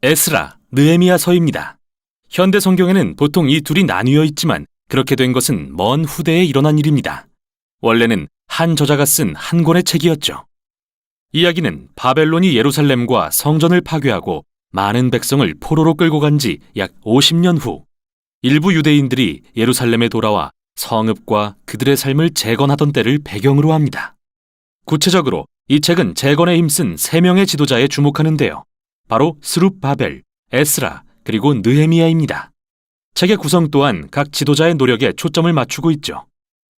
에스라, 느헤미야서입니다. 현대 성경에는 보통 이 둘이 나뉘어 있지만 그렇게 된 것은 먼 후대에 일어난 일입니다. 원래는 한 저자가 쓴 한 권의 책이었죠. 이야기는 바벨론이 예루살렘과 성전을 파괴하고 많은 백성을 포로로 끌고 간 지 약 50년 후 일부 유대인들이 예루살렘에 돌아와 성읍과 그들의 삶을 재건하던 때를 배경으로 합니다. 구체적으로 이 책은 재건에 힘쓴 3명의 지도자에 주목하는데요. 바로 스룹바벨, 에스라, 그리고 느헤미야입니다. 책의 구성 또한 각 지도자의 노력에 초점을 맞추고 있죠.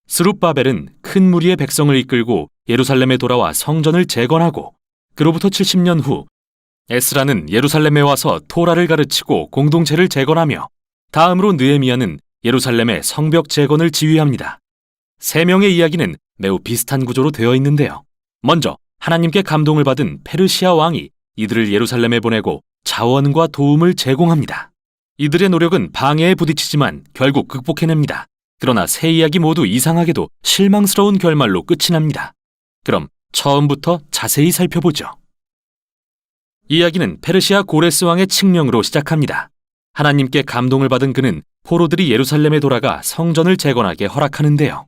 스룹바벨은 큰 무리의 백성을 이끌고 예루살렘에 돌아와 성전을 재건하고 그로부터 70년 후 에스라는 예루살렘에 와서 토라를 가르치고 공동체를 재건하며 다음으로 느헤미야는 예루살렘의 성벽 재건을 지휘합니다. 3명의 이야기는 매우 비슷한 구조로 되어 있는데요. 먼저 하나님께 감동을 받은 페르시아 왕이 이들을 예루살렘에 보내고 자원과 도움을 제공합니다. 이들의 노력은 방해에 부딪히지만 결국 극복해냅니다. 그러나 세 이야기 모두 이상하게도 실망스러운 결말로 끝이 납니다. 그럼 처음부터 자세히 살펴보죠. 이야기는 페르시아 고레스 왕의 칙령으로 시작합니다. 하나님께 감동을 받은 그는 포로들이 예루살렘에 돌아가 성전을 재건하게 허락하는데요.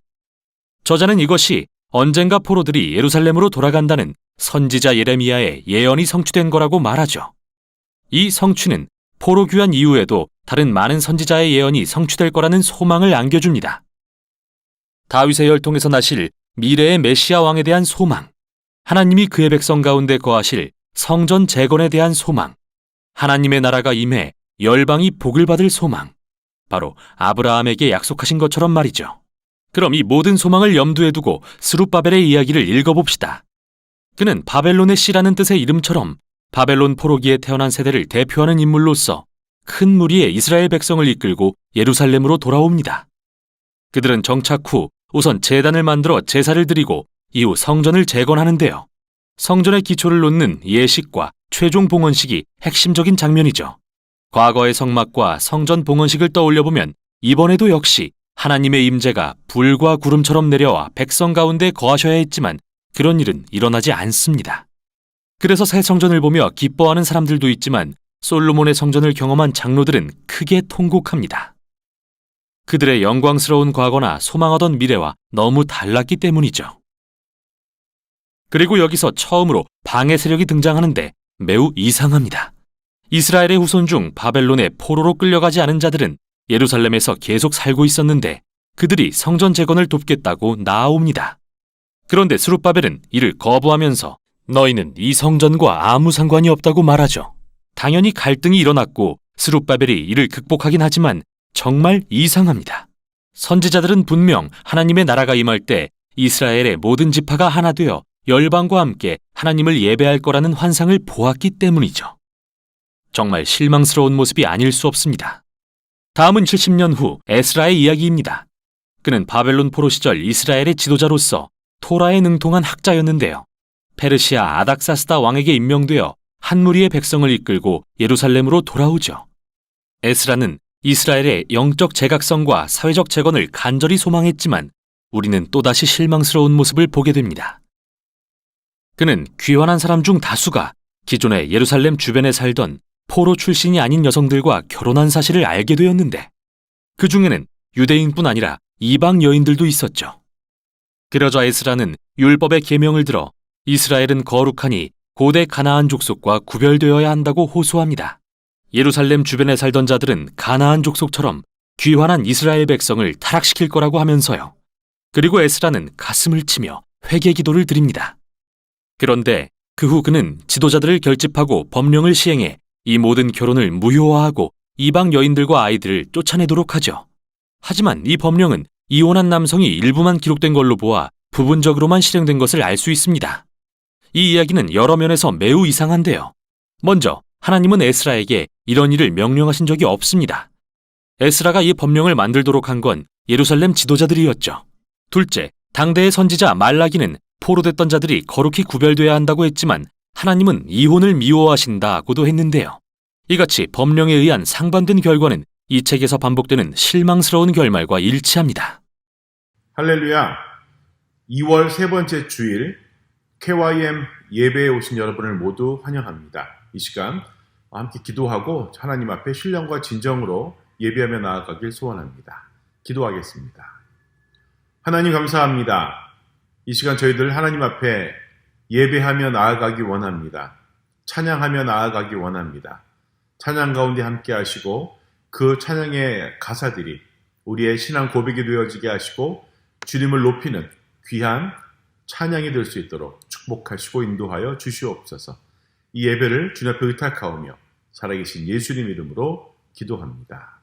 저자는 이것이 언젠가 포로들이 예루살렘으로 돌아간다는 선지자 예레미야의 예언이 성취된 거라고 말하죠. 이 성취는 포로 귀환 이후에도 다른 많은 선지자의 예언이 성취될 거라는 소망을 안겨줍니다. 다윗의 혈통에서 나실 미래의 메시아 왕에 대한 소망, 하나님이 그의 백성 가운데 거하실 성전 재건에 대한 소망, 하나님의 나라가 임해 열방이 복을 받을 소망, 바로 아브라함에게 약속하신 것처럼 말이죠. 그럼 이 모든 소망을 염두에 두고 스룹바벨의 이야기를 읽어봅시다. 그는 바벨론의 씨라는 뜻의 이름처럼 바벨론 포로기에 태어난 세대를 대표하는 인물로서 큰 무리의 이스라엘 백성을 이끌고 예루살렘으로 돌아옵니다. 그들은 정착 후 우선 제단을 만들어 제사를 드리고 이후 성전을 재건하는데요. 성전의 기초를 놓는 예식과 최종 봉헌식이 핵심적인 장면이죠. 과거의 성막과 성전 봉헌식을 떠올려보면 이번에도 역시 하나님의 임재가 불과 구름처럼 내려와 백성 가운데 거하셔야 했지만 그런 일은 일어나지 않습니다. 그래서 새 성전을 보며 기뻐하는 사람들도 있지만 솔로몬의 성전을 경험한 장로들은 크게 통곡합니다. 그들의 영광스러운 과거나 소망하던 미래와 너무 달랐기 때문이죠. 그리고 여기서 처음으로 방해 세력이 등장하는데 매우 이상합니다. 이스라엘의 후손 중 바벨론의 포로로 끌려가지 않은 자들은 예루살렘에서 계속 살고 있었는데 그들이 성전 재건을 돕겠다고 나아옵니다. 그런데 스룹바벨은 이를 거부하면서 너희는 이 성전과 아무 상관이 없다고 말하죠. 당연히 갈등이 일어났고 스룹바벨이 이를 극복하긴 하지만 정말 이상합니다. 선지자들은 분명 하나님의 나라가 임할 때 이스라엘의 모든 지파가 하나 되어 열방과 함께 하나님을 예배할 거라는 환상을 보았기 때문이죠. 정말 실망스러운 모습이 아닐 수 없습니다. 다음은 70년 후 에스라의 이야기입니다. 그는 바벨론 포로 시절 이스라엘의 지도자로서 토라에 능통한 학자였는데요. 페르시아 아닥사스다 왕에게 임명되어 한 무리의 백성을 이끌고 예루살렘으로 돌아오죠. 에스라는 이스라엘의 영적 재각성과 사회적 재건을 간절히 소망했지만 우리는 또다시 실망스러운 모습을 보게 됩니다. 그는 귀환한 사람 중 다수가 기존의 예루살렘 주변에 살던 포로 출신이 아닌 여성들과 결혼한 사실을 알게 되었는데 그 중에는 유대인뿐 아니라 이방 여인들도 있었죠. 그러자 에스라는 율법의 계명을 들어 이스라엘은 거룩하니 고대 가나안 족속과 구별되어야 한다고 호소합니다. 예루살렘 주변에 살던 자들은 가나안 족속처럼 귀환한 이스라엘 백성을 타락시킬 거라고 하면서요. 그리고 에스라는 가슴을 치며 회개 기도를 드립니다. 그런데 그 후 그는 지도자들을 결집하고 법령을 시행해 이 모든 결혼을 무효화하고 이방 여인들과 아이들을 쫓아내도록 하죠. 하지만 이 법령은 이혼한 남성이 일부만 기록된 걸로 보아 부분적으로만 실행된 것을 알 수 있습니다. 이 이야기는 여러 면에서 매우 이상한데요. 먼저 하나님은 에스라에게 이런 일을 명령하신 적이 없습니다. 에스라가 이 법령을 만들도록 한 건 예루살렘 지도자들이었죠. 둘째, 당대의 선지자 말라기는 포로됐던 자들이 거룩히 구별돼야 한다고 했지만 하나님은 이혼을 미워하신다고도 했는데요. 이같이 법령에 의한 상반된 결과는 이 책에서 반복되는 실망스러운 결말과 일치합니다. 할렐루야! 2월 세 번째 주일 KYM 예배에 오신 여러분을 모두 환영합니다. 이 시간 함께 기도하고 하나님 앞에 신령과 진정으로 예배하며 나아가길 소원합니다. 기도하겠습니다. 하나님 감사합니다. 이 시간 저희들 하나님 앞에 예배하며 나아가기 원합니다. 찬양하며 나아가기 원합니다. 찬양 가운데 함께 하시고 그 찬양의 가사들이 우리의 신앙 고백이 되어지게 하시고 주님을 높이는 귀한 찬양이 될 수 있도록 축복하시고 인도하여 주시옵소서. 이 예배를 주님 앞에 의탁하오며 살아계신 예수님 이름으로 기도합니다.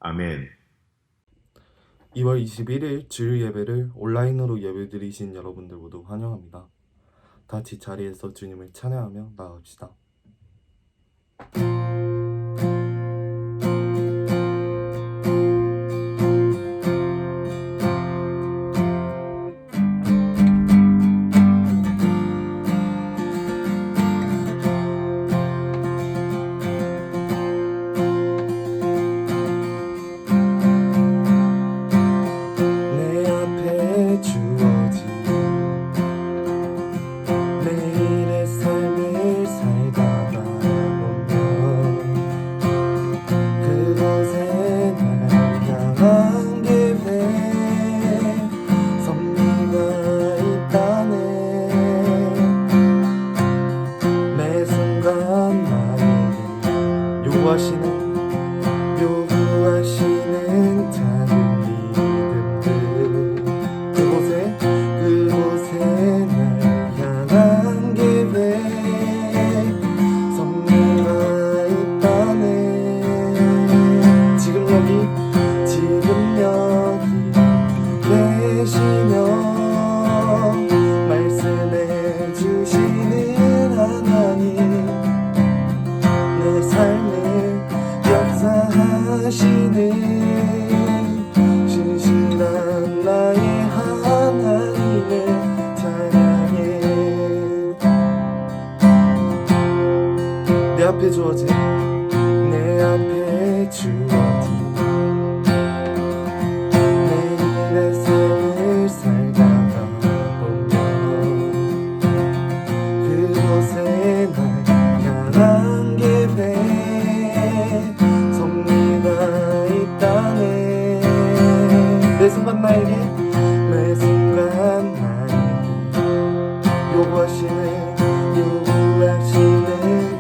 아멘. 2월 21일 주일 예배를 온라인으로 예배드리신 여러분들 모두 환영합니다. 다 같이 자리에서 주님을 찬양하며 나아갑시다. 내 앞에 주어진 매일의 삶을 살다가 보면 그곳에 날 향한 계획 섭리가 있다네. 매 순간 나에게 요구하시는 작은 믿음들 그곳에 날 향한 계획 섭리가 있다네. 지금 여기 계시며 말씀해 주시는 하나님, 내 삶을 역사하시는 신실한 나의 하나님을 찬양해. 내 앞에 주어진 매일의 삶을 살다가 보면 그곳에 날 향한 계획 섭리가 있다네. 매 순간 나에게 요구하시는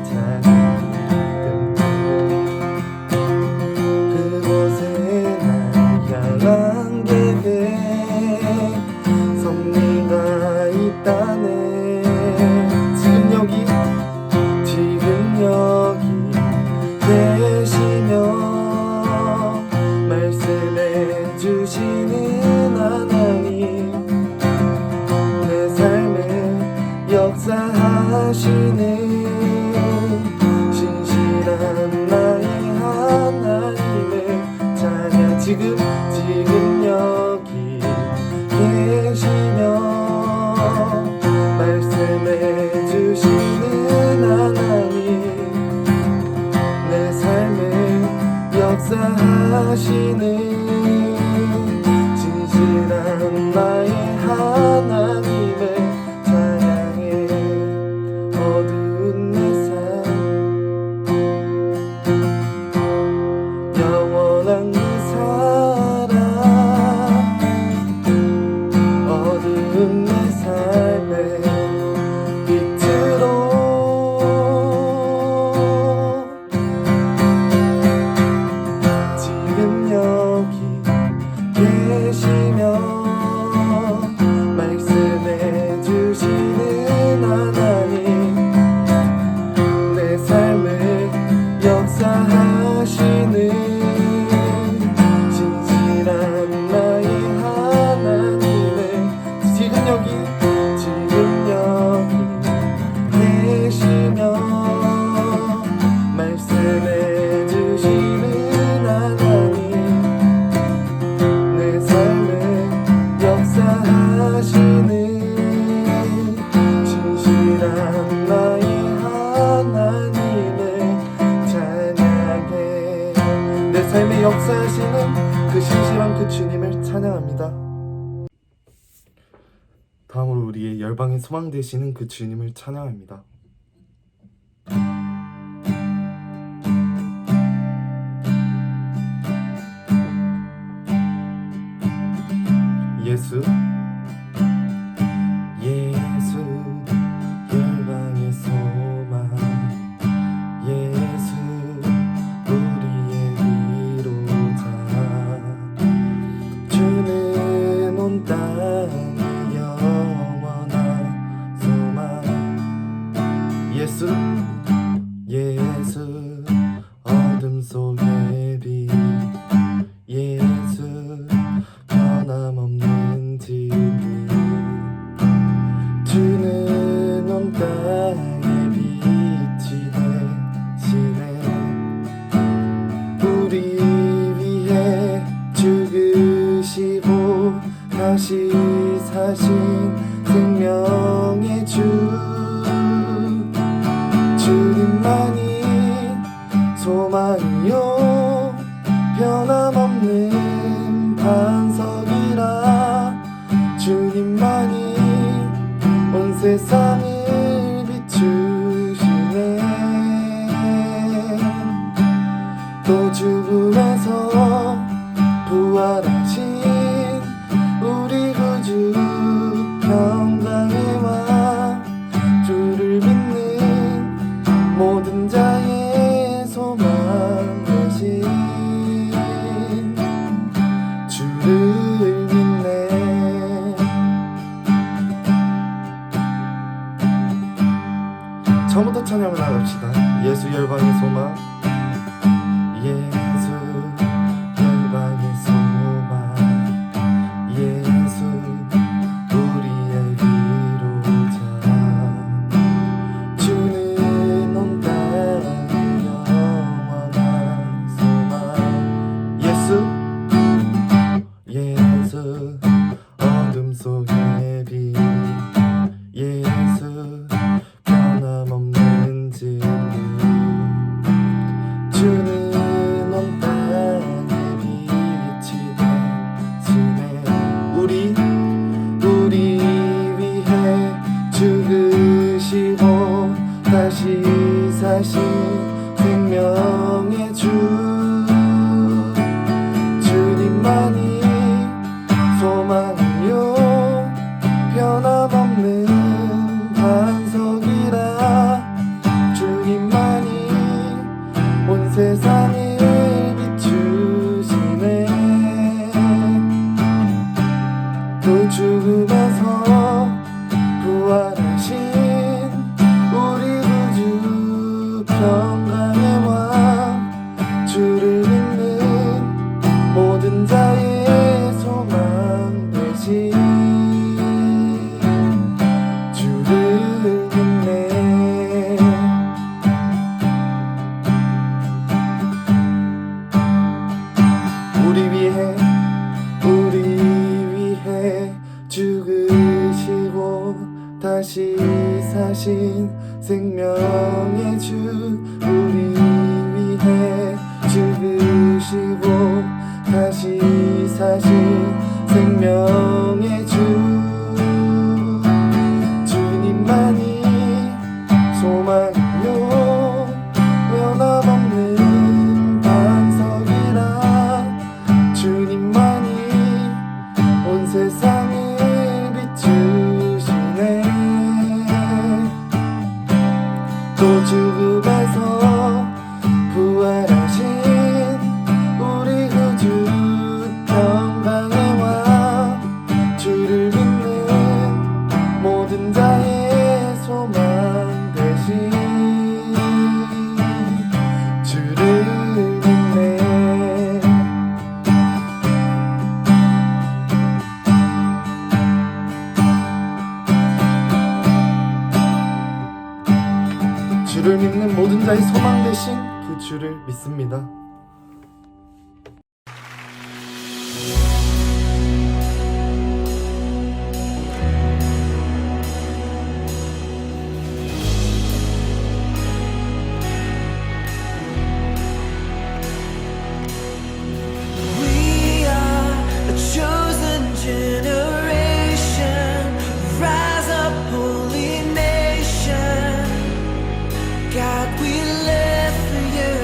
작은 믿음들 그곳에 날 향한 계획 섭리가 있다네. 지금 여기 계시며 말씀해 주시는 하나님, 내 삶을 역사하시는 신실한 나의 하나님을 찬양. 지금 여기 계시며 말씀해 주시는 하나님, 내 삶을 역사하시는 진실한 나의 하나님을 찬양해. 어두운 내 삶 영원한 그 사랑, 어두운 내 삶의 빛으로 지금 여기 계시며 말씀해 주시는 하나님, 내 삶을 역사하시는 신실한 나의 하나님을 지금 여기 계시며 말씀해 주시는 하나님, 내 삶을 역사하시는 신실한 나의 하나님을 찬양해. 내 삶에 역사하시는 그 신실한 그 주님을 찬양합니다. 다음으로 우리의 열방의 소망 되시는 그 주님을 찬양합니다. 사신 생명의 주 주님만이 소망이요 변함없는 반석이라 주님만이 온 세상을 비추시네 또 죽음에서 부활하신 우리 구주 평강의 왕 주를 믿는 모든 자의 소망 되신 주를 믿네 처음부터 찬양을 나갑시다. 예수 열방의 소망 예수 열방의 소망 예수 우리의 위로자 주는 온 땅의 영원한 소망 예수 어둠 속의 빛 예수 변함없는 진리 주는 온 땅의 빛이 되시네 우리 위해 죽으시고 다시 사신 생명의 주 주님만이 소망이요 변함없는 반석이라 주님만이 온 세상을 비추시네 또 죽음에서 부활하신 우리 구주 평강의 왕 주를 믿는 모든 자의 소망 되신 주를 믿네 우리 위해 죽으시고 다시 사신 생명의 주 우리 위해 죽으시고 다시 사신 생명의 주 주님만이 소망이요 변함없는 반석이라 주님만이 온 세상을 비추시네 또 죽음에서 부활하신 우리 구주 평강의 왕 주를 믿는 모든 자의 소망 되신 주를 믿네 주를 믿는 모든 자의 소망 되신 그 주를 믿습니다. We are a chosen generation, rise up, holy nation. God, we live for you.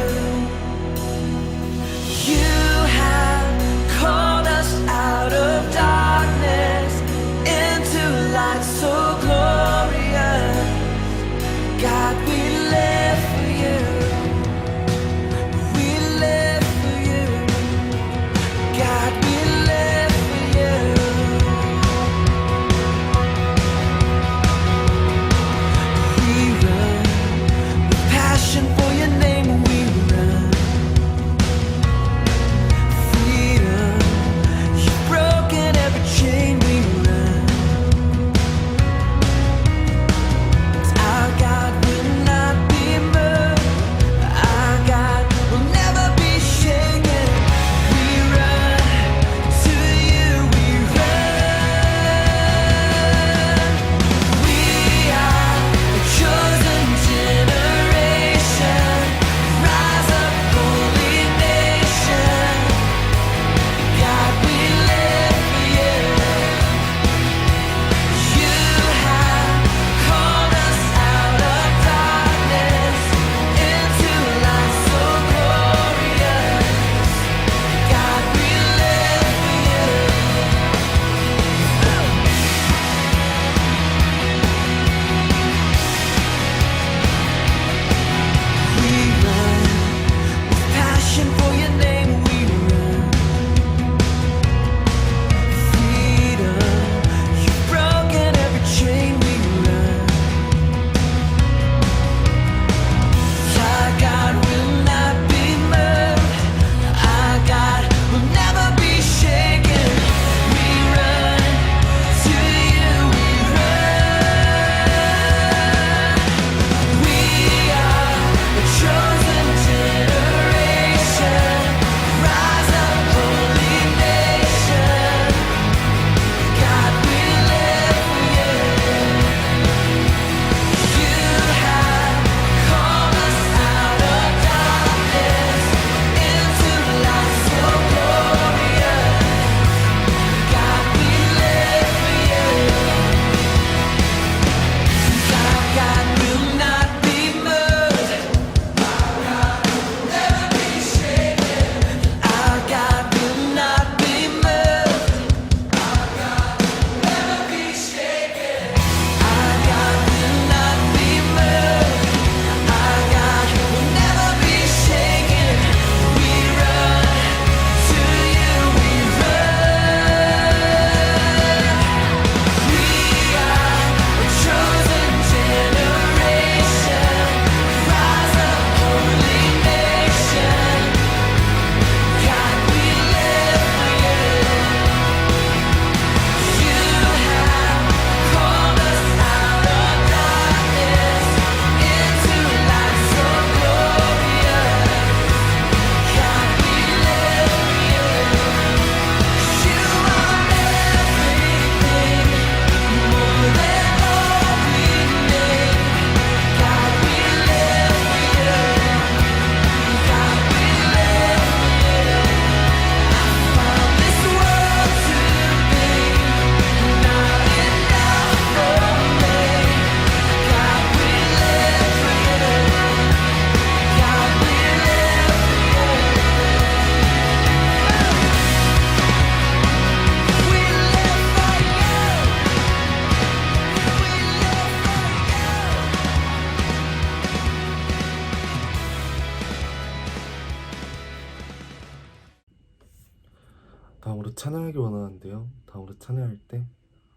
찬양하기 원하는데요. 다음으로 찬양할 때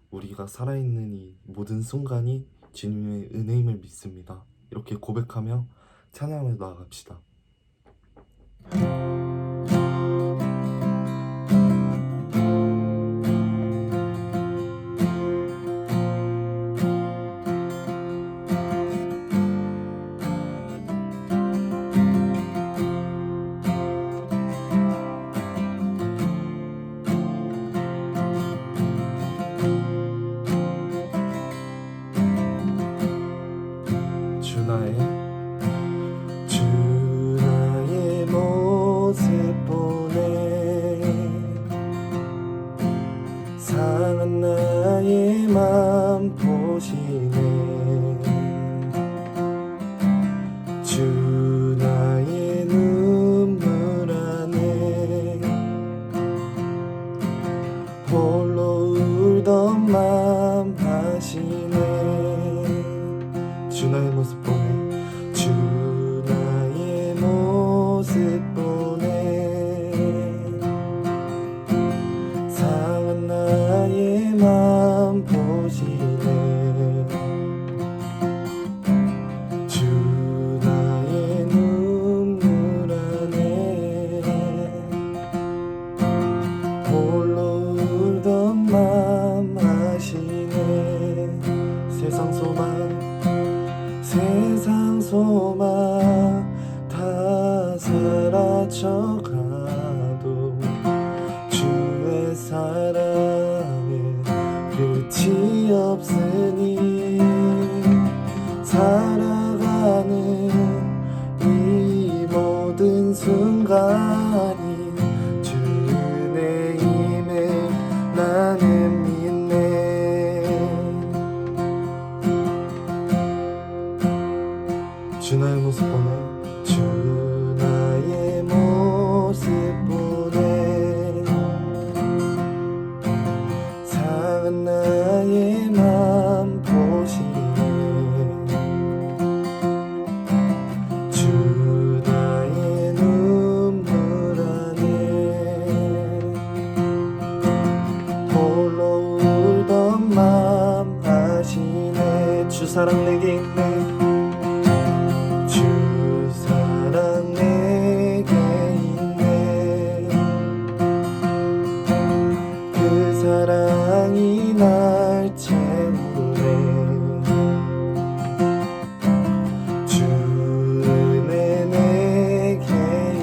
우리가 살아있는 이 모든 순간이 주님의 은혜임을 믿습니다. 이렇게 고백하며 찬양하며 나아갑시다. 주 나의 모습 보네 상한 나의 맘 보시네 주 나의 눈물 안에 홀로 울던 맘 하시네 주 나의 모습 보네 주 나의 모습 보네 상한 나의 맘 보시네 주 나의 눈물 안에 홀로 울던 맘 하시네 세상 소망 다 사라져가도 주의 사랑에 끝이 없으니 살아가는 이 모든 순간이 주 은혜임에 나는 믿네 주 나의 모습 보네 주 나의 모습 보네 상한 나의 맘 보시네 주 나의 눈물 안에 홀로 울던 맘 하시네 주 사랑 내게 있네 주 사랑 내게 있네 그 사랑이 날 채우네 주 은혜 내게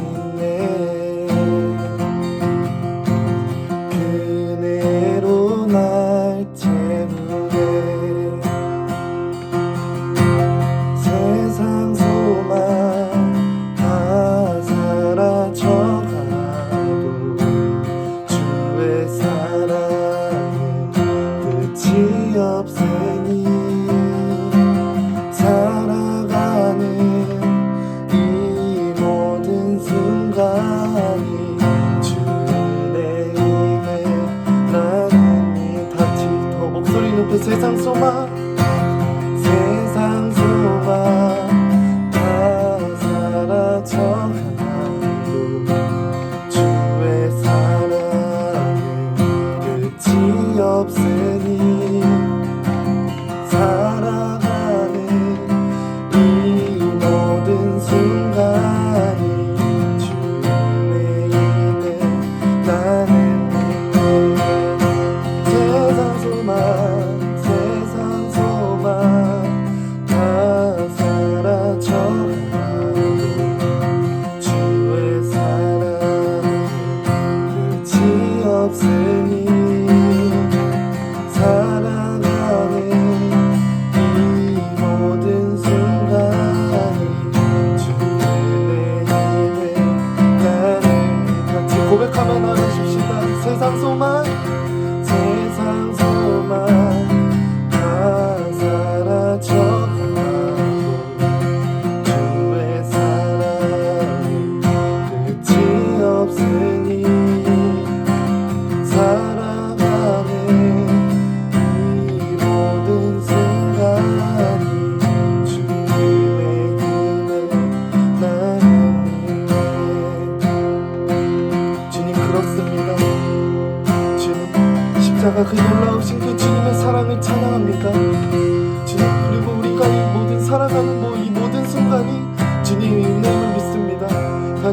있네 그 은혜로 날 채우네 세상 소망 다 사라져가도 주의 사랑에 끝이 없으니 살아가는 이 모든 순간이 주 은혜임에 나는 이 같이 더 목소리 높여 세상 소망 다 사라져가도 주의 사랑에 끝이 없으니 살아가는 이 모든 순간이 주 은혜임에 나는 믿네 세상 소망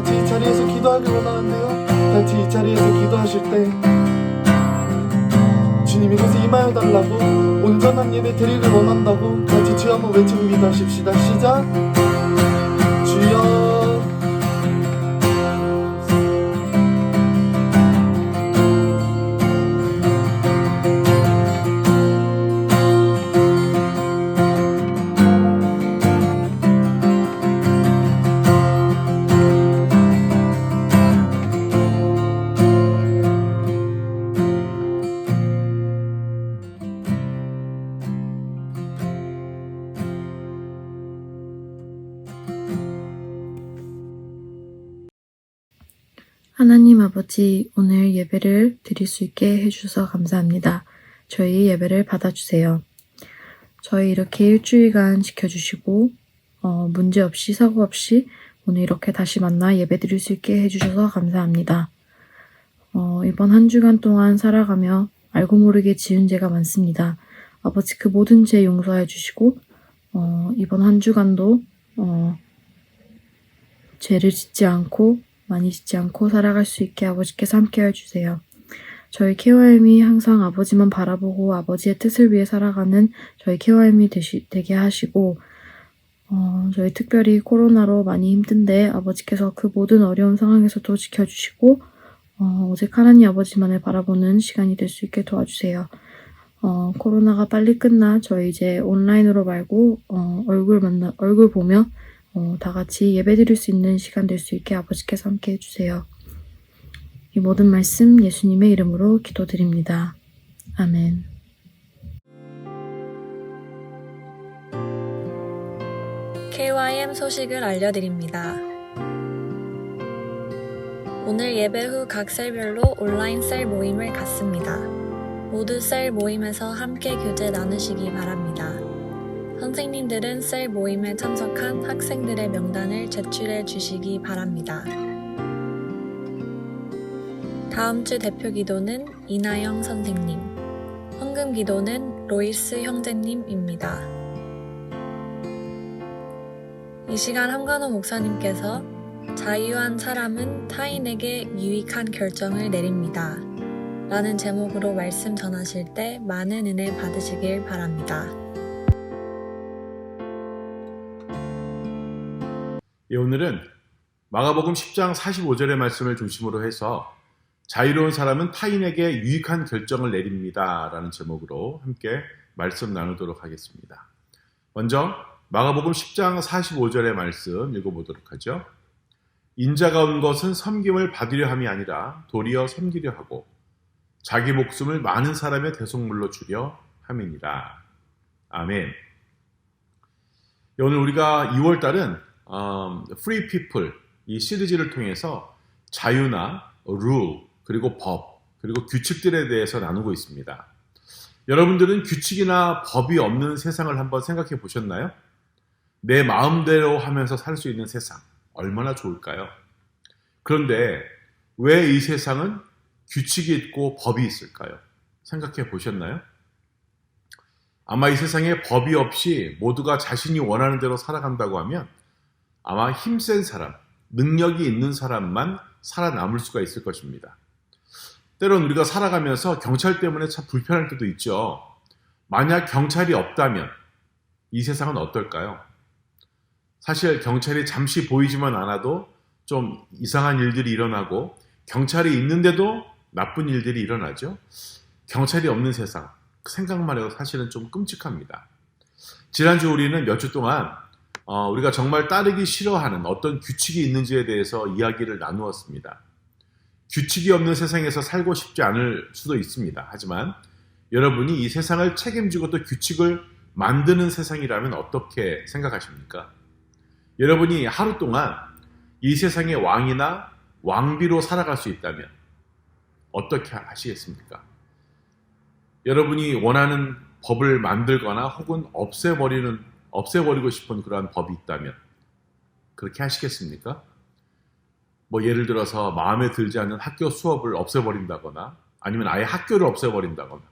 같이 이 자리에서 기도하길 원하는데요. 같이 이 자리에서 기도하실 때 주님 이곳에 임하여 달라고 온전한 예배 드리길 원한다고 같이 주여 한번 외치고 기도하십시다. 시작. 주여 하나님 아버지, 오늘 예배를 드릴 수 있게 해주셔서 감사합니다. 저희 예배를 받아주세요. 저희 이렇게 일주일간 지켜주시고 문제없이 사고 없이 오늘 이렇게 다시 만나 예배 드릴 수 있게 해주셔서 감사합니다. 이번 한 주간 동안 살아가며 알고 모르게 지은 죄가 많습니다. 아버지 그 모든 죄 용서해 주시고 이번 한 주간도 죄를 짓지 않고 많이 짓지 않고 살아갈 수 있게 아버지께서 함께 해주세요. 저희 KOM이 항상 아버지만 바라보고 아버지의 뜻을 위해 살아가는 저희 KOM이 되게 하시고 저희 특별히 코로나로 많이 힘든데 아버지께서 그 모든 어려운 상황에서도 지켜주시고 오직 하나님 아버지만을 바라보는 시간이 될 수 있게 도와주세요. 코로나가 빨리 끝나 저희 이제 온라인으로 말고 얼굴 보며 다 같이 예배드릴 수 있는 시간 될 수 있게 아버지께서 함께 해주세요. 이 모든 말씀 예수님의 이름으로 기도드립니다. 아멘. KYM 소식을 알려드립니다. 오늘 예배 후 각 셀별로 온라인 셀 모임을 갖습니다. 모두 셀 모임에서 함께 교제 나누시기 바랍니다. 선생님들은 셀 모임에 참석한 학생들의 명단을 제출해 주시기 바랍니다. 다음 주 대표 기도는 이나영 선생님, 헌금 기도는 로이스 형제님입니다. 이 시간 함관호 목사님께서 자유한 사람은 타인에게 유익한 결정을 내립니다. 라는 제목으로 말씀 전하실 때 많은 은혜 받으시길 바랍니다. 예, 오늘은 마가복음 10장 45절의 말씀을 중심으로 해서 자유로운 사람은 타인에게 유익한 결정을 내립니다. 라는 제목으로 함께 말씀 나누도록 하겠습니다. 먼저 마가복음 10장 45절의 말씀 읽어보도록 하죠. 인자가 온 것은 섬김을 받으려 함이 아니라 도리어 섬기려 하고 자기 목숨을 많은 사람의 대속물로 주려 함이니라. 아멘. 예, 오늘 우리가 2월달은 Free People 이 시리즈를 통해서 자유나 룰 그리고 법 그리고 규칙들에 대해서 나누고 있습니다. 여러분들은 규칙이나 법이 없는 세상을 한번 생각해 보셨나요? 내 마음대로 하면서 살 수 있는 세상 얼마나 좋을까요? 그런데 왜 이 세상은 규칙이 있고 법이 있을까요? 생각해 보셨나요? 아마 이 세상에 법이 없이 모두가 자신이 원하는 대로 살아간다고 하면 아마 힘센 사람, 능력이 있는 사람만 살아남을 수가 있을 것입니다. 때론 우리가 살아가면서 경찰 때문에 참 불편할 때도 있죠. 만약 경찰이 없다면 이 세상은 어떨까요? 사실 경찰이 잠시 보이지만 않아도 좀 이상한 일들이 일어나고 경찰이 있는데도 나쁜 일들이 일어나죠. 경찰이 없는 세상, 그 생각만 해도 사실은 좀 끔찍합니다. 지난주 우리는 몇 주 동안 우리가 정말 따르기 싫어하는 어떤 규칙이 있는지에 대해서 이야기를 나누었습니다. 규칙이 없는 세상에서 살고 싶지 않을 수도 있습니다. 하지만 여러분이 이 세상을 책임지고 또 규칙을 만드는 세상이라면 어떻게 생각하십니까? 여러분이 하루 동안 이 세상의 왕이나 왕비로 살아갈 수 있다면 어떻게 하시겠습니까? 여러분이 원하는 법을 만들거나 혹은 없애버리고 싶은 그러한 법이 있다면 그렇게 하시겠습니까? 뭐 예를 들어서 마음에 들지 않는 학교 수업을 없애버린다거나 아니면 아예 학교를 없애버린다거나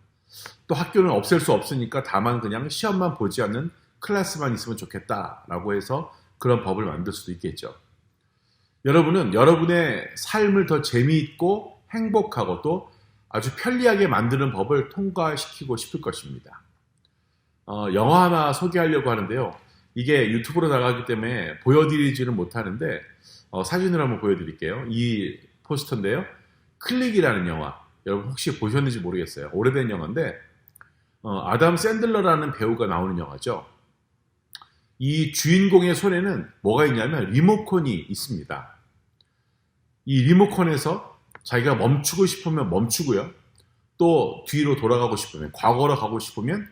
또 학교는 없앨 수 없으니까 다만 그냥 시험만 보지 않는 클래스만 있으면 좋겠다라고 해서 그런 법을 만들 수도 있겠죠. 여러분은 여러분의 삶을 더 재미있고 행복하고 또 아주 편리하게 만드는 법을 통과시키고 싶을 것입니다. 영어 하나 소개하려고 하는데요. 이게 유튜브로 나가기 때문에 보여드리지는 못하는데 사진을 한번 보여드릴게요. 이 포스터인데요. 클릭이라는 영화, 여러분 혹시 보셨는지 모르겠어요. 오래된 영화인데 아담 샌들러라는 배우가 나오는 영화죠. 이 주인공의 손에는 뭐가 있냐면 리모컨이 있습니다. 이 리모컨에서 자기가 멈추고 싶으면 멈추고요. 또 뒤로 돌아가고 싶으면, 과거로 가고 싶으면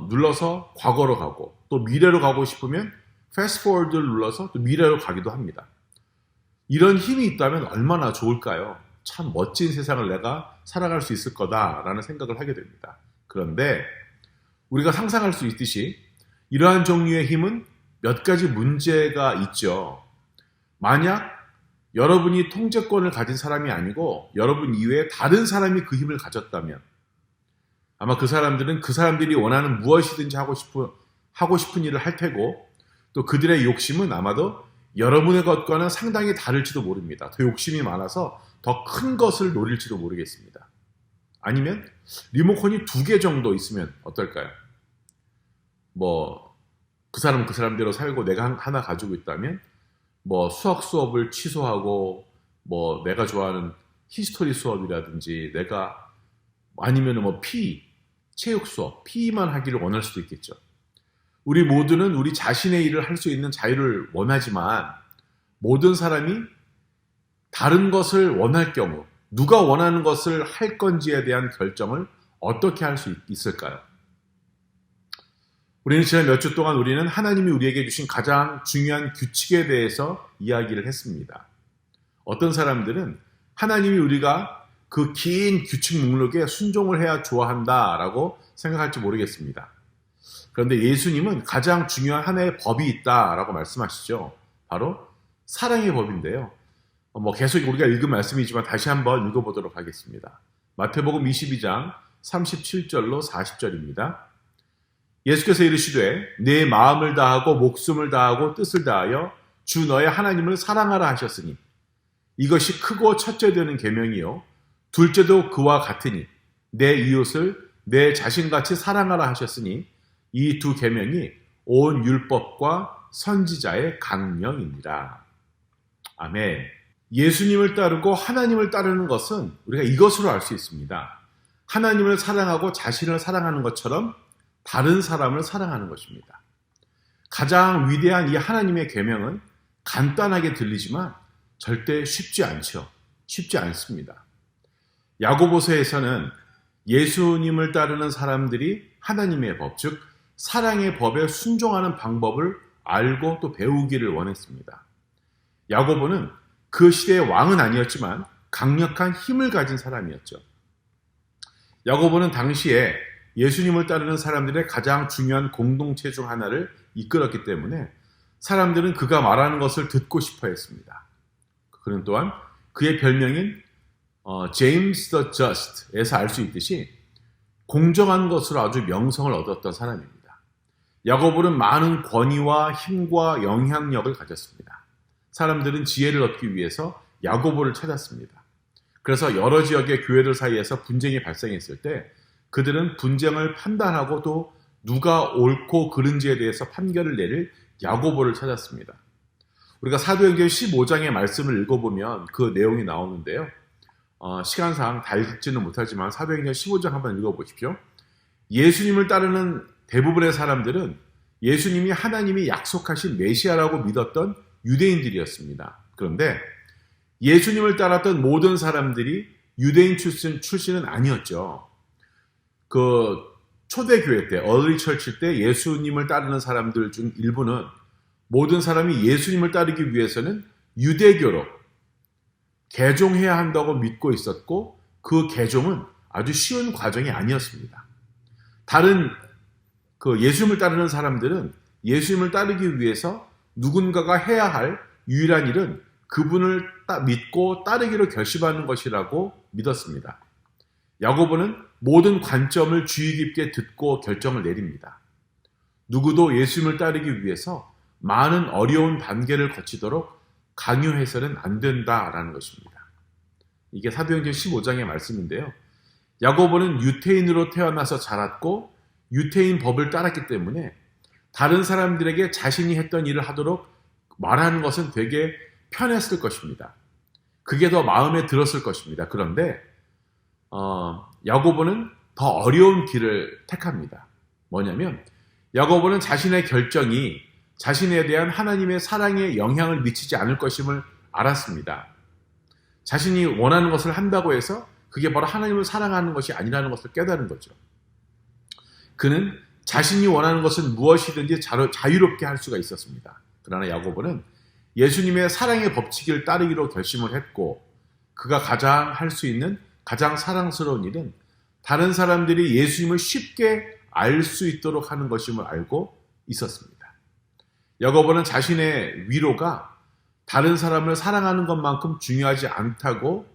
눌러서 과거로 가고, 또 미래로 가고 싶으면 패스트 포워드를 눌러서 또 미래로 가기도 합니다. 이런 힘이 있다면 얼마나 좋을까요? 참 멋진 세상을 내가 살아갈 수 있을 거다라는 생각을 하게 됩니다. 그런데 우리가 상상할 수 있듯이 이러한 종류의 힘은 몇 가지 문제가 있죠. 만약 여러분이 통제권을 가진 사람이 아니고 여러분 이외에 다른 사람이 그 힘을 가졌다면 아마 그 사람들은 그 사람들이 원하는 무엇이든지 하고 싶은 일을 할 테고, 또 그들의 욕심은 아마도 여러분의 것과는 상당히 다를지도 모릅니다. 더 욕심이 많아서 더 큰 것을 노릴지도 모르겠습니다. 아니면 리모컨이 2개 정도 있으면 어떨까요? 그 사람은 그 사람대로 살고 내가 하나 가지고 있다면 수학 수업을 취소하고 내가 좋아하는 히스토리 수업이라든지 아니면 체육 수업, PE만 하기를 원할 수도 있겠죠. 우리 모두는 우리 자신의 일을 할 수 있는 자유를 원하지만 모든 사람이 다른 것을 원할 경우 누가 원하는 것을 할 건지에 대한 결정을 어떻게 할 수 있을까요? 우리는 지난 몇 주 동안 우리는 하나님이 우리에게 주신 가장 중요한 규칙에 대해서 이야기를 했습니다. 어떤 사람들은 하나님이 우리가 그 긴 규칙 목록에 순종을 해야 좋아한다라고 생각할지 모르겠습니다. 그런데 예수님은 가장 중요한 하나의 법이 있다라고 말씀하시죠. 바로 사랑의 법인데요. 계속 우리가 읽은 말씀이지만 다시 한번 읽어보도록 하겠습니다. 마태복음 22장 37절로 40절입니다. 예수께서 이르시되 내 마음을 다하고 목숨을 다하고 뜻을 다하여 주 너의 하나님을 사랑하라 하셨으니 이것이 크고 첫째 되는 계명이요 둘째도 그와 같으니 내 이웃을 내 자신같이 사랑하라 하셨으니 이 2 계명이 온 율법과 선지자의 강령이니라. 아멘. 예수님을 따르고 하나님을 따르는 것은 우리가 이것으로 알 수 있습니다. 하나님을 사랑하고 자신을 사랑하는 것처럼 다른 사람을 사랑하는 것입니다. 가장 위대한 이 하나님의 계명은 간단하게 들리지만 절대 쉽지 않죠. 쉽지 않습니다. 야고보서에서는 예수님을 따르는 사람들이 하나님의 법, 즉 사랑의 법에 순종하는 방법을 알고 또 배우기를 원했습니다. 야고보는 그 시대의 왕은 아니었지만 강력한 힘을 가진 사람이었죠. 야고보는 당시에 예수님을 따르는 사람들의 가장 중요한 공동체 중 하나를 이끌었기 때문에 사람들은 그가 말하는 것을 듣고 싶어 했습니다. 그는 또한 그의 별명인 James the Just에서 알 수 있듯이 공정한 것으로 아주 명성을 얻었던 사람입니다. 야고보는 많은 권위와 힘과 영향력을 가졌습니다. 사람들은 지혜를 얻기 위해서 야고보를 찾았습니다. 그래서 여러 지역의 교회들 사이에서 분쟁이 발생했을 때 그들은 분쟁을 판단하고 또 누가 옳고 그른지에 대해서 판결을 내릴 야고보를 찾았습니다. 우리가 사도행전 15장의 말씀을 읽어보면 그 내용이 나오는데요. 시간상 다 읽지는 못하지만 사도행전 15장 한번 읽어보십시오. 예수님을 따르는 대부분의 사람들은 예수님이 하나님이 약속하신 메시아라고 믿었던 유대인들이었습니다. 그런데 예수님을 따랐던 모든 사람들이 유대인 출신은 아니었죠. 그 초대교회 때, early church 때 예수님을 따르는 사람들 중 일부는 모든 사람이 예수님을 따르기 위해서는 유대교로 개종해야 한다고 믿고 있었고 그 개종은 아주 쉬운 과정이 아니었습니다. 다른 예수님을 따르는 사람들은 예수님을 따르기 위해서 누군가가 해야 할 유일한 일은 그분을 믿고 따르기로 결심하는 것이라고 믿었습니다. 야고보는 모든 관점을 주의 깊게 듣고 결정을 내립니다. 누구도 예수님을 따르기 위해서 많은 어려운 단계를 거치도록 강요해서는 안 된다라는 것입니다. 이게 사도행전 15장의 말씀인데요. 야고보는 유태인으로 태어나서 자랐고 유태인 법을 따랐기 때문에 다른 사람들에게 자신이 했던 일을 하도록 말하는 것은 되게 편했을 것입니다. 그게 더 마음에 들었을 것입니다. 그런데 야고보는 더 어려운 길을 택합니다. 뭐냐면 야고보는 자신의 결정이 자신에 대한 하나님의 사랑에 영향을 미치지 않을 것임을 알았습니다. 자신이 원하는 것을 한다고 해서 그게 바로 하나님을 사랑하는 것이 아니라는 것을 깨달은 거죠. 그는 자신이 원하는 것은 무엇이든지 자유롭게 할 수가 있었습니다. 그러나 야고보는 예수님의 사랑의 법칙을 따르기로 결심을 했고 그가 가장 할 수 있는 가장 사랑스러운 일은 다른 사람들이 예수님을 쉽게 알 수 있도록 하는 것임을 알고 있었습니다. 야고보는 자신의 위로가 다른 사람을 사랑하는 것만큼 중요하지 않다고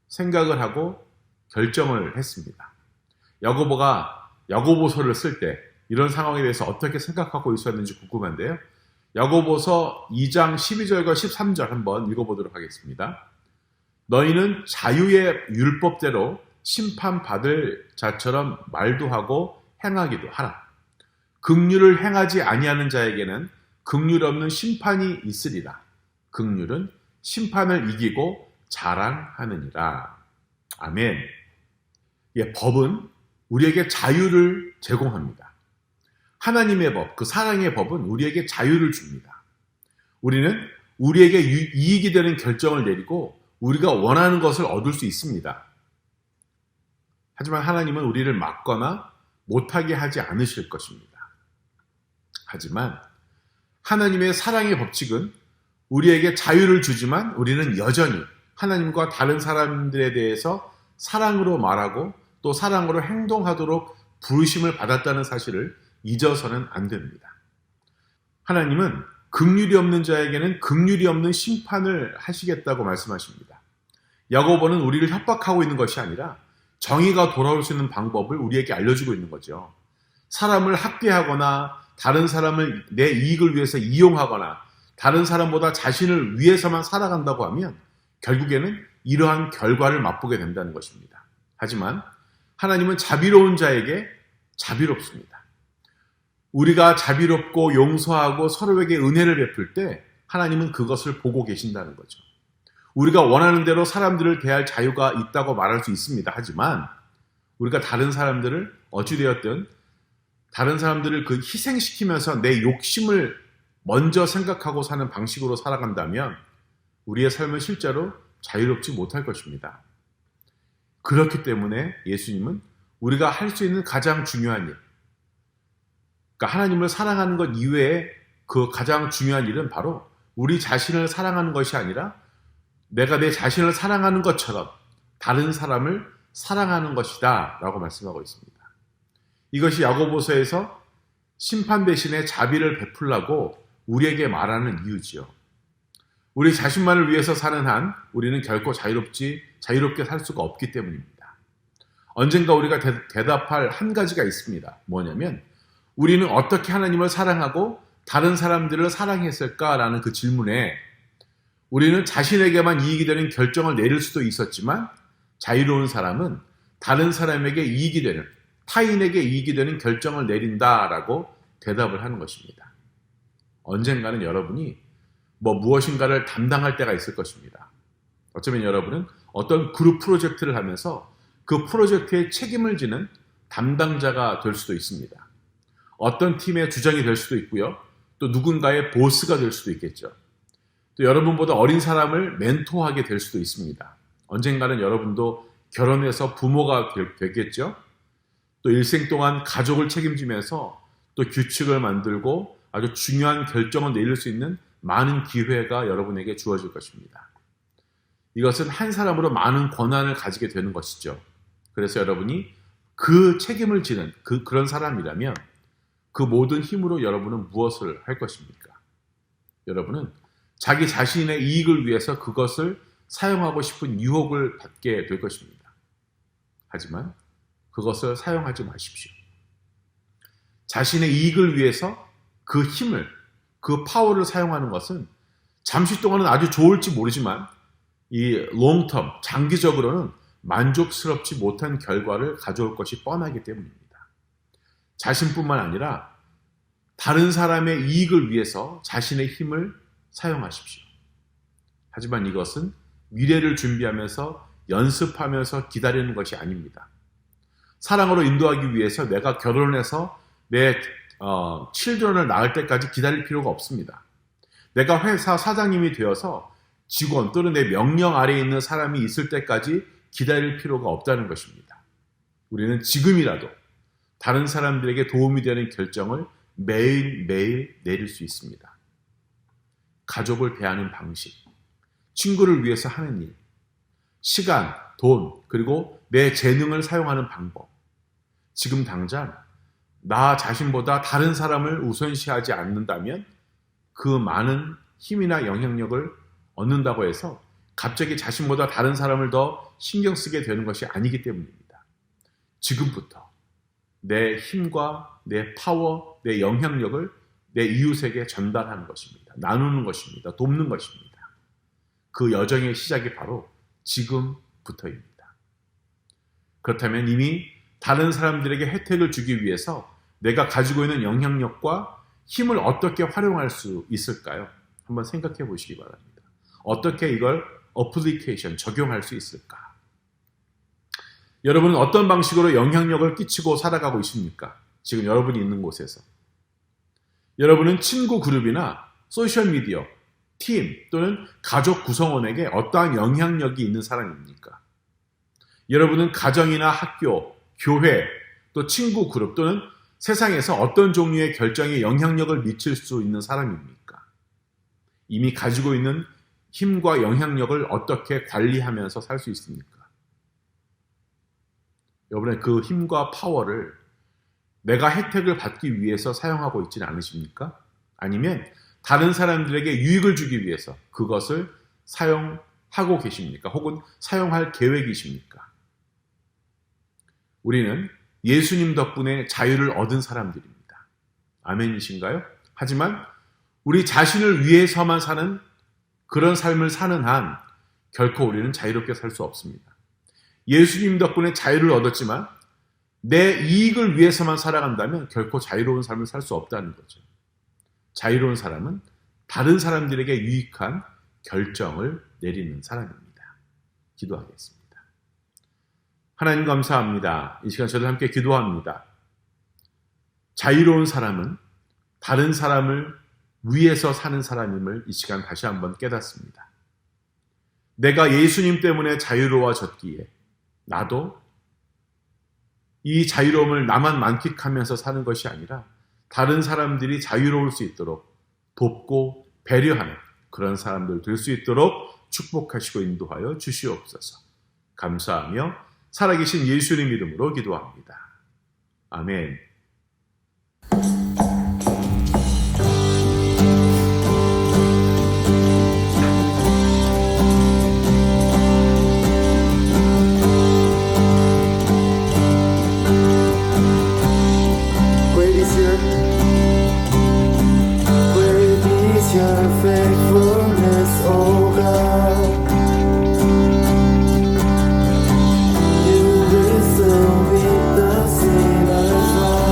생각을 하고 결정을 했습니다. 야고보가 야고보서를 쓸 때 이런 상황에 대해서 어떻게 생각하고 있었는지 궁금한데요. 야고보서 2장 12절과 13절 한번 읽어보도록 하겠습니다. 너희는 자유의 율법대로 심판받을 자처럼 말도 하고 행하기도 하라. 긍휼을 행하지 아니하는 자에게는 긍휼 없는 심판이 있으리라. 긍휼은 심판을 이기고 자랑하느니라. 아멘. 예, 법은 우리에게 자유를 제공합니다. 하나님의 법, 그 사랑의 법은 우리에게 자유를 줍니다. 우리는 우리에게 이익이 되는 결정을 내리고 우리가 원하는 것을 얻을 수 있습니다. 하지만 하나님은 우리를 막거나 못하게 하지 않으실 것입니다. 하지만 하나님의 사랑의 법칙은 우리에게 자유를 주지만 우리는 여전히 하나님과 다른 사람들에 대해서 사랑으로 말하고 또 사랑으로 행동하도록 부르심을 받았다는 사실을 잊어서는 안 됩니다. 하나님은 긍휼이 없는 자에게는 긍휼이 없는 심판을 하시겠다고 말씀하십니다. 야고보는 우리를 협박하고 있는 것이 아니라 정의가 돌아올 수 있는 방법을 우리에게 알려주고 있는 거죠. 사람을 학대하거나 다른 사람을 내 이익을 위해서 이용하거나 다른 사람보다 자신을 위해서만 살아간다고 하면 결국에는 이러한 결과를 맛보게 된다는 것입니다. 하지만 하나님은 자비로운 자에게 자비롭습니다. 우리가 자비롭고 용서하고 서로에게 은혜를 베풀 때 하나님은 그것을 보고 계신다는 거죠. 우리가 원하는 대로 사람들을 대할 자유가 있다고 말할 수 있습니다. 하지만 우리가 다른 사람들을 어찌되었든 다른 사람들을 그 희생시키면서 내 욕심을 먼저 생각하고 사는 방식으로 살아간다면 우리의 삶은 실제로 자유롭지 못할 것입니다. 그렇기 때문에 예수님은 우리가 할 수 있는 가장 중요한 일, 그러니까 하나님을 사랑하는 것 이외에 그 가장 중요한 일은 바로 우리 자신을 사랑하는 것이 아니라 내가 내 자신을 사랑하는 것처럼 다른 사람을 사랑하는 것이다 라고 말씀하고 있습니다. 이것이 야고보서에서 심판 대신에 자비를 베풀라고 우리에게 말하는 이유지요. 우리 자신만을 위해서 사는 한 우리는 결코 자유롭게 살 수가 없기 때문입니다. 언젠가 우리가 대답할 한 가지가 있습니다. 뭐냐면 우리는 어떻게 하나님을 사랑하고 다른 사람들을 사랑했을까라는 그 질문에 우리는 자신에게만 이익이 되는 결정을 내릴 수도 있었지만 자유로운 사람은 다른 사람에게 이익이 되는, 타인에게 이익이 되는 결정을 내린다라고 대답을 하는 것입니다. 언젠가는 여러분이 무엇인가를 담당할 때가 있을 것입니다. 어쩌면 여러분은 어떤 그룹 프로젝트를 하면서 그 프로젝트에 책임을 지는 담당자가 될 수도 있습니다. 어떤 팀의 주장이 될 수도 있고요. 또 누군가의 보스가 될 수도 있겠죠. 또 여러분보다 어린 사람을 멘토하게 될 수도 있습니다. 언젠가는 여러분도 결혼해서 부모가 되겠죠. 또 일생 동안 가족을 책임지면서 또 규칙을 만들고 아주 중요한 결정을 내릴 수 있는 많은 기회가 여러분에게 주어질 것입니다. 이것은 한 사람으로 많은 권한을 가지게 되는 것이죠. 그래서 여러분이 그 책임을 지는 그런 사람이라면 그 모든 힘으로 여러분은 무엇을 할 것입니까? 여러분은 자기 자신의 이익을 위해서 그것을 사용하고 싶은 유혹을 받게 될 것입니다. 하지만 그것을 사용하지 마십시오. 자신의 이익을 위해서 그 힘을, 그 파워를 사용하는 것은 잠시 동안은 아주 좋을지 모르지만 이 롱텀, 장기적으로는 만족스럽지 못한 결과를 가져올 것이 뻔하기 때문입니다. 자신뿐만 아니라 다른 사람의 이익을 위해서 자신의 힘을 사용하십시오. 하지만 이것은 미래를 준비하면서 연습하면서 기다리는 것이 아닙니다. 사랑으로 인도하기 위해서 내가 결혼해서 내 children을 낳을 때까지 기다릴 필요가 없습니다. 내가 회사 사장님이 되어서 직원 또는 내 명령 아래에 있는 사람이 있을 때까지 기다릴 필요가 없다는 것입니다. 우리는 지금이라도 다른 사람들에게 도움이 되는 결정을 매일매일 내릴 수 있습니다. 가족을 대하는 방식, 친구를 위해서 하는 일, 시간, 돈, 그리고 내 재능을 사용하는 방법. 지금 당장 나 자신보다 다른 사람을 우선시하지 않는다면 그 많은 힘이나 영향력을 얻는다고 해서 갑자기 자신보다 다른 사람을 더 신경 쓰게 되는 것이 아니기 때문입니다. 지금부터 내 힘과 내 파워, 내 영향력을 내 이웃에게 전달하는 것입니다. 나누는 것입니다. 돕는 것입니다. 그 여정의 시작이 바로 지금부터입니다. 그렇다면 이미 다른 사람들에게 혜택을 주기 위해서 내가 가지고 있는 영향력과 힘을 어떻게 활용할 수 있을까요? 한번 생각해 보시기 바랍니다. 어떻게 이걸 어플리케이션, 적용할 수 있을까? 여러분은 어떤 방식으로 영향력을 끼치고 살아가고 있습니까? 지금 여러분이 있는 곳에서. 여러분은 친구 그룹이나 소셜미디어, 팀 또는 가족 구성원에게 어떠한 영향력이 있는 사람입니까? 여러분은 가정이나 학교, 교회, 또 친구 그룹 또는 세상에서 어떤 종류의 결정에 영향력을 미칠 수 있는 사람입니까? 이미 가지고 있는 힘과 영향력을 어떻게 관리하면서 살 수 있습니까? 여러분의 그 힘과 파워를 내가 혜택을 받기 위해서 사용하고 있지는 않으십니까? 아니면 다른 사람들에게 유익을 주기 위해서 그것을 사용하고 계십니까? 혹은 사용할 계획이십니까? 우리는 예수님 덕분에 자유를 얻은 사람들입니다. 아멘이신가요? 하지만 우리 자신을 위해서만 사는 그런 삶을 사는 한 결코 우리는 자유롭게 살 수 없습니다. 예수님 덕분에 자유를 얻었지만 내 이익을 위해서만 살아간다면 결코 자유로운 삶을 살 수 없다는 거죠. 자유로운 사람은 다른 사람들에게 유익한 결정을 내리는 사람입니다. 기도하겠습니다. 하나님 감사합니다. 이 시간 저도 함께 기도합니다. 자유로운 사람은 다른 사람을 위해서 사는 사람임을 이 시간 다시 한번 깨닫습니다. 내가 예수님 때문에 자유로워졌기에 나도 이 자유로움을 나만 만끽하면서 사는 것이 아니라 다른 사람들이 자유로울 수 있도록 돕고 배려하는 그런 사람들 될 수 있도록 축복하시고 인도하여 주시옵소서. 감사하며 살아계신 예수님 이름으로 기도합니다. 아멘. Your faithfulness, O God. You will still meet the sinner's heart.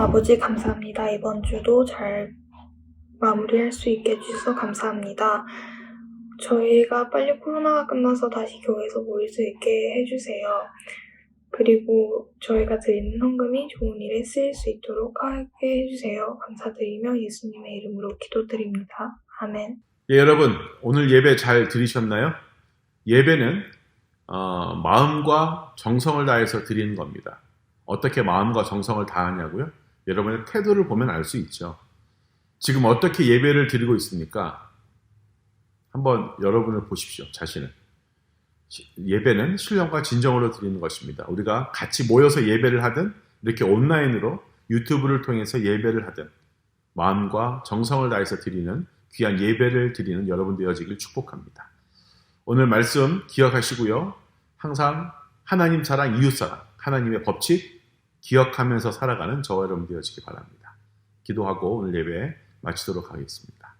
아버지 감사합니다. 이번 주도 잘 마무리할 수 있게 해주셔서 감사합니다. 저희가 빨리 코로나가 끝나서 다시 교회에서 모일 수 있게 해주세요. 그리고 저희가 드리는 헌금이 좋은 일에 쓰일 수 있도록 하게 해주세요. 감사드리며 예수님의 이름으로 기도드립니다. 아멘. 예, 여러분, 오늘 예배 잘 들으셨나요? 예배는 마음과 정성을 다해서 드리는 겁니다. 어떻게 마음과 정성을 다하냐고요? 여러분의 태도를 보면 알 수 있죠. 지금 어떻게 예배를 드리고 있습니까? 한번 여러분을 보십시오, 자신을. 예배는 신령과 진정으로 드리는 것입니다. 우리가 같이 모여서 예배를 하든 이렇게 온라인으로 유튜브를 통해서 예배를 하든 마음과 정성을 다해서 드리는 귀한 예배를 드리는 여러분 되어지길 축복합니다. 오늘 말씀 기억하시고요. 항상 하나님 사랑, 이웃 사랑, 하나님의 법칙 기억하면서 살아가는 저와 여러분 되어지기 바랍니다. 기도하고 오늘 예배 마치도록 하겠습니다.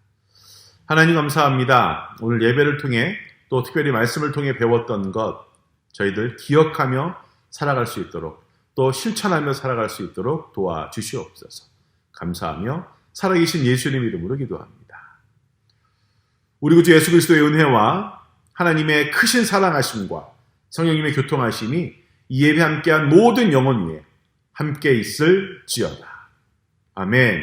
하나님 감사합니다. 오늘 예배를 통해 또 특별히 말씀을 통해 배웠던 것 저희들 기억하며 살아갈 수 있도록 또 실천하며 살아갈 수 있도록 도와주시옵소서. 감사하며 살아계신 예수님 이름으로 기도합니다. 우리 구주 예수 그리스도의 은혜와 하나님의 크신 사랑하심과 성령님의 교통하심이 이 예배 함께한 모든 영혼 위에 함께 있을지어다. 아멘.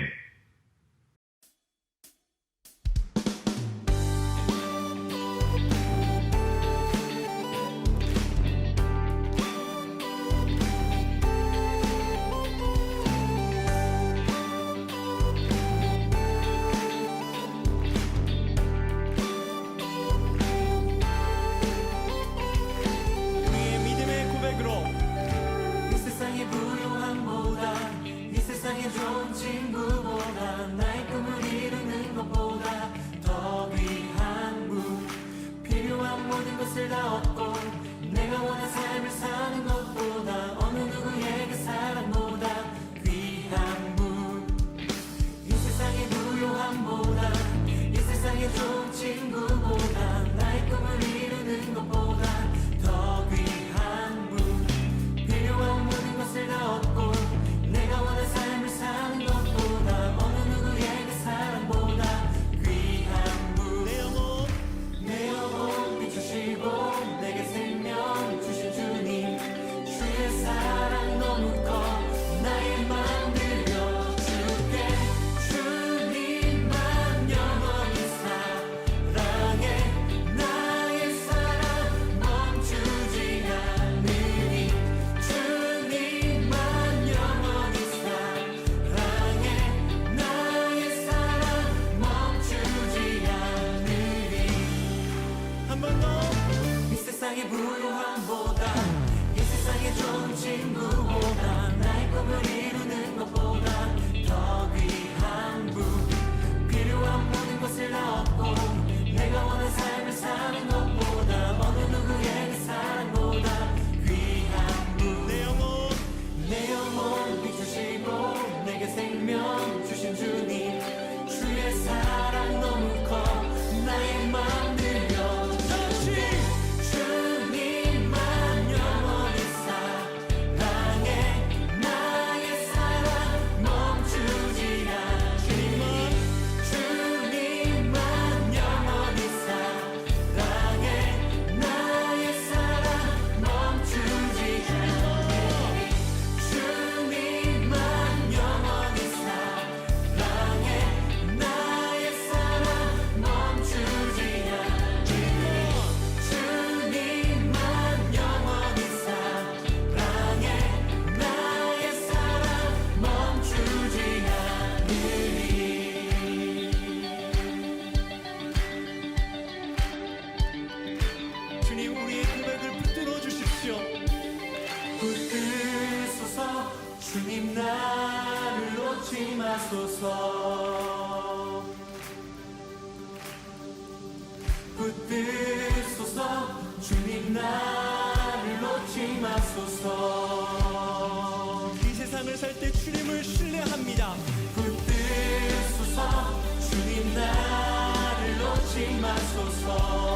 우리의 믿음의 고백으로 이 세상의 부요함보다 이 세상의 좋은 친구보다 나의 꿈을 이루는 것보다 더 귀한 분 필요한 모든 것을 다 얻고 내가 원한 삶을 사는 것보다 어느 누구에게 사랑보다 귀한 분 이 세상의 부요함보다 이 세상의 좋은 친구보다 나의 꿈을 이루는 것보다 더 귀한 분 필요한 모든 것을 다 얻고 내가 원한 삶을 사는 것보다 어느 누구에게 사랑보다 귀한 분 내 영혼 비추시고 내게 생명 주신 주님 주의 사랑 너무 커 나의 맘 들려줄게 주님만 영원히 사랑해 나의 사랑 멈추지 않으니 주님만 영원히 사랑해 나의 사랑 멈추지 않으니 한 번 더 이 세상의 부요함보다 이 세상의 좋은 친구보다 나의 꿈을 이루는 것보다 더 귀한 분 필요한 모든 것을 다 얻고 내가 원한 삶을 사는 것보다 어느 누구에게 사랑보다 귀한 분 내 영혼 비추시고 내게 생명 주신 주님 주의 사랑 너무 커 나의 맘 들려주시 주님만 영원히 사랑해 나의 사랑 멈추지 않으니 주님만 영원히 사랑해 나의 사랑 멈추지 않으니 주님만 영원히 사랑해 나의 사랑 멈추지 않으니 주님만 영원히 사랑해 나의 사랑 멈추지 않으니 주님 우리의 고백을 붙들어 주십시오. 붙드소서 주님 나를 놓지 마소서 붙드소서 주님 나를 놓지 마소서 이 세상을 살 때 주님을 신뢰합니다. 붙드소서 주님 나를 놓지 마소서